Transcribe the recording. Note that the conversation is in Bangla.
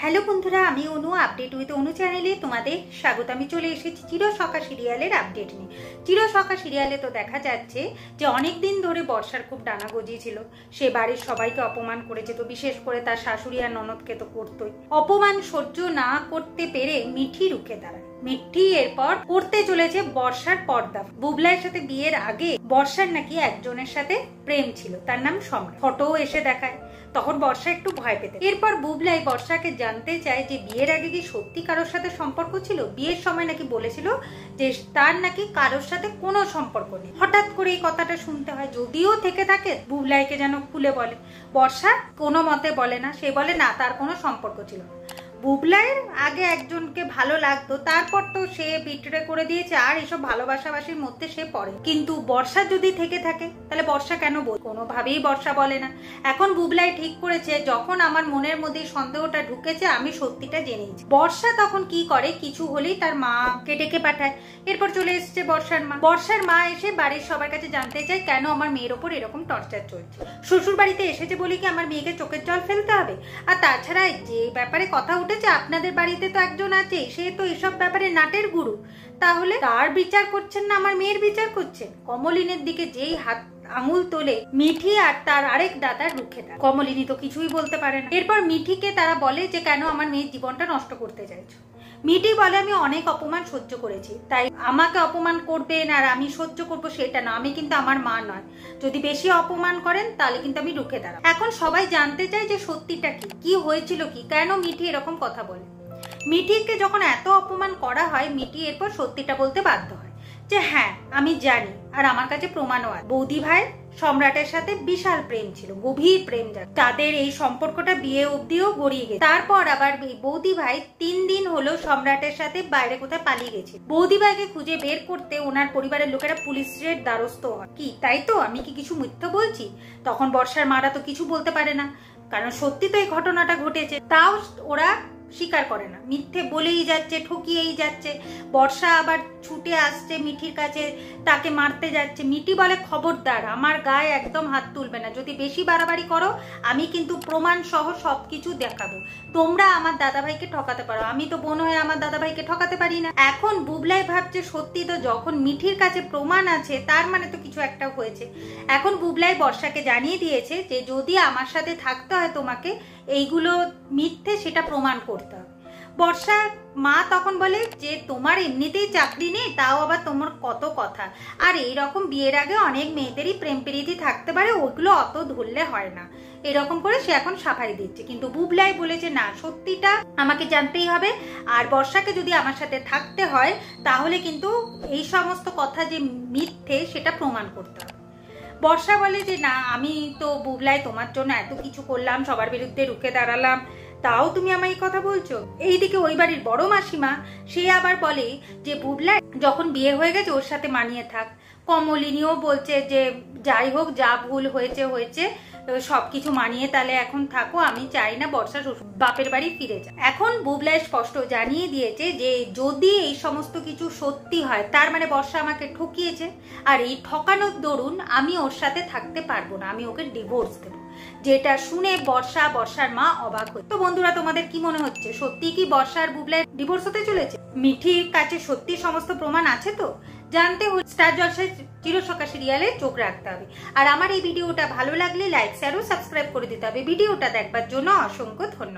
হ্যালো বন্ধুরা, আমি অনু আপডেট উইথ অনু চ্যানেলে তোমাদের স্বাগত। আমি চলে এসেছি চিরসখা সিরিয়ালের আপডেট নিয়ে। চিরসখা সিরিয়ালে তো দেখা যাচ্ছে যে অনেক দিন ধরে বর্ষার খুব ডানা গজিয়েছিল। সে বাড়ির সবাইকে অপমান করেছে, তো বিশেষ করে তার শাশুড়ি আর ননদকে তো করতোই। অপমান সহ্য না করতে পেরে মিঠি রুখে দাঁড়ায়। মিঠি এরপর করতে চলেছে বর্ষার পর্দা। বুবলাইয়ের সাথে বিয়ের আগে বর্ষার নাকি একজনের সাথে প্রেম ছিল, তার নাম সম্রাট। ফটোও এসে দেখায়, তখন বর্ষা একটু ভয় পেতে। এরপর বুবলাই বর্ষাকে জানতে চায় যে বিয়ের আগে কি সত্যি কারোর সাথে সম্পর্ক ছিল। বিয়ের সময় নাকি বলেছিল যে তার নাকি কারোর সাথে কোনো সম্পর্ক নেই। হঠাৎ করে এই কথাটা শুনতে হয়, যদিও থেকে থাকে বুবলাইকে যেন খুলে বলে। বর্ষা কোনো মতে বলে না, সে বলে না তার কোনো সম্পর্ক ছিল না। বুবলাইয়ের আগে একজনকে ভালো লাগতো, তারপর তো সে বিট্রে করে দিয়েছে, আর এসব ভালোবাসাবাসির মধ্যে সে পড়ে। কিন্তু বর্ষা যদি থেকে থাকে তাহলে বর্ষা কেন বলে? কোনোভাবেই বর্ষা বলে না। এখন বুবলাই ঠিক করেছে, যখন আমার মনের মধ্যে সন্দেহটা ঢুকেছে আমি সত্যিটা জেনেছি। বর্ষা তখন কি করে, কিছু হলেই তার মাকে ডেকে পাঠায়। এরপর চলে এসছে বর্ষার মা এসে বাড়ির সবার কাছে জানতে চায় কেন আমার মেয়ের ওপর এরকম টর্চার চলছে। শ্বশুর বাড়িতে এসেছে বলে কি আমার মেয়েকে চোখের জল ফেলতে হবে? আর তাছাড়া যে ব্যাপারে কথা উঠেছে, আপনাদের বাড়িতে তো একজন আছে, সে তো এসব ব্যাপারে নাটের গুরু, তাহলে তার বিচার করছেন না আমার মেয়ের বিচার করছেন? কমলিনের দিকে যেই হাত আঙুল তোলে মিঠি আর তার আরেক দাদা রুখে দেয়। কমলিনী তো কিছুই বলতে পারে না। এরপর মিঠিকে তারা বলে যে কেন আমার মেয়ের জীবনটা নষ্ট করতে চাইছো? মিঠি বলে আমি অনেক অপমান সহ্য করেছি, তাই আমাকে অপমান করবেন আর আমি সহ্য করব সেটা না, আমি কিন্তু আমার মা নয়। যদি বেশি অপমান করেন তাহলে কিন্তু আমি রুখে দাঁড়াবো। এখন সবাই জানতে চায় যে সত্যিটা কি হয়েছিল, কি কেন মিঠি এরকম কথা বলে। মিঠিকে যখন এত অপমান করা হয়, মিঠি এরপর সত্যিটা বলতে বাধ্য হয় যে হ্যাঁ আমি জানি, আর আমার কাছে প্রমাণও আছে। বৌদি ভাই সম্রাটের সাথে বিশাল প্রেম ছিল, গভীর প্রেম। তাদের এই সম্পর্কটা বিয়ে অব্দিও গড়িয়ে গেছে। তারপর আবার বৌদি ভাই 3 দিন হলো সম্রাটের সাথে বাইরে কোথায় পালিয়ে গেছে। বৌদি ভাইকে খুঁজে বের করতে ওনার পরিবারের লোকেরা পুলিশের দ্বারস্থ হয়। কি তাই তো? আমি কি কিছু মিথ্যা বলছি? তখন বর্ষার মারা তো কিছু বলতে পারে না, কারণ সত্যি তো এই ঘটনাটা ঘটেছে। তাও ওরা স্বীকার করে না, মিথ্যে বলেই যাচ্ছে, ঠকিয়েই যাচ্ছে। বর্ষা আবার ছুটে আসছে মিঠির কাছে, তাকে মারতে যাচ্ছে। মিঠি বলে খবরদার, আমার গায়ে একদম হাত তুলবে না, যদি বেশি বাড়াবাড়ি করো আমি কিন্তু প্রমাণ সহ সবকিছু দেখাবো। তোমরা আমার দাদাভাইকে ঠকাতে পারো, আমি তো বোন হয়ে আমার দাদাভাইকে ঠকাতে পারি না। এখন বুবলাই ভাবছে সত্যি তো, যখন মিঠির কাছে প্রমাণ আছে তার মানে তো কিছু একটা হয়েছে। এখন বুবলাই বর্ষাকে জানিয়ে দিয়েছে যে যদি আমার সাথে থাকতে হয় তোমাকে এইগুলো মিথ্যে সেটা প্রমাণ করতে হবে। বর্ষার মা তখন বলে যে তোমার এমনিতেই চাকরি নেই, তাও আবার তোমার কত কথা, আর এইরকম বিয়ের আগে অনেক মেয়েদেরই প্রেম প্রীতি থাকতে পারে, ওগুলো অত ধরলে হয় না। এরকম করে সে এখন সাফাই দিচ্ছে। কিন্তু বুবলাই বলেছে না, সত্যিটা আমাকে জানতেই হবে, আর বর্ষাকে যদি আমার সাথে থাকতে হয় তাহলে কিন্তু এই সমস্ত কথা যে মিথ্যে সেটা প্রমাণ করতে হবে। বর্ষা বলে যে না, আমি তো বুবলাই তোমার জন্য এত কিছু করলাম, সবার বিরুদ্ধে রুখে দাঁড়ালাম, তাও তুমি আমায় এই কথা বলছো। এইদিকে ওই বাড়ির বড় মাসিমা সে আবার বলে যে বুবলাই যখন বিয়ে হয়ে গেছে ওর সাথে মানিয়ে থাক। কমলিনীও বলছে যে যাই হোক, যা ভুল হয়েছে হয়েছে, সবকিছু মানিয়ে তাহলে এখন থাকো, আমি চাই না বর্ষা বাপের বাড়ি ফিরে যায়। এখন বুবলাই স্পষ্ট জানিয়ে দিয়েছে যে যদি এই সমস্ত কিছু সত্যি হয় তার মানে বর্ষা আমাকে ঠকিয়েছে, আর এই ঠকানোর দরুন আমি ওর সাথে থাকতে পারবো না, আমি ওকে ডিভোর্স দেবো। যেটা শুনে বর্ষার মা অবাক হয়। তো বন্ধুরা, তোমাদের কি মনে হচ্ছে, সত্যি কি বর্ষা আর বুবলাই ডিভোর্স হতে চলেছে? মিঠির কাছে সত্যি সমস্ত প্রমাণ আছে তো? জানতে হলে স্টার জলসায় চিরসখা সিরিয়ালে চোখ রাখতে হবে। আর আমার এই ভিডিওটা ভালো লাগলে লাইক, শেয়ার ও সাবস্ক্রাইব করে দিতে হবে। ভিডিওটা দেখবার জন্য অসংখ্য ধন্যবাদ।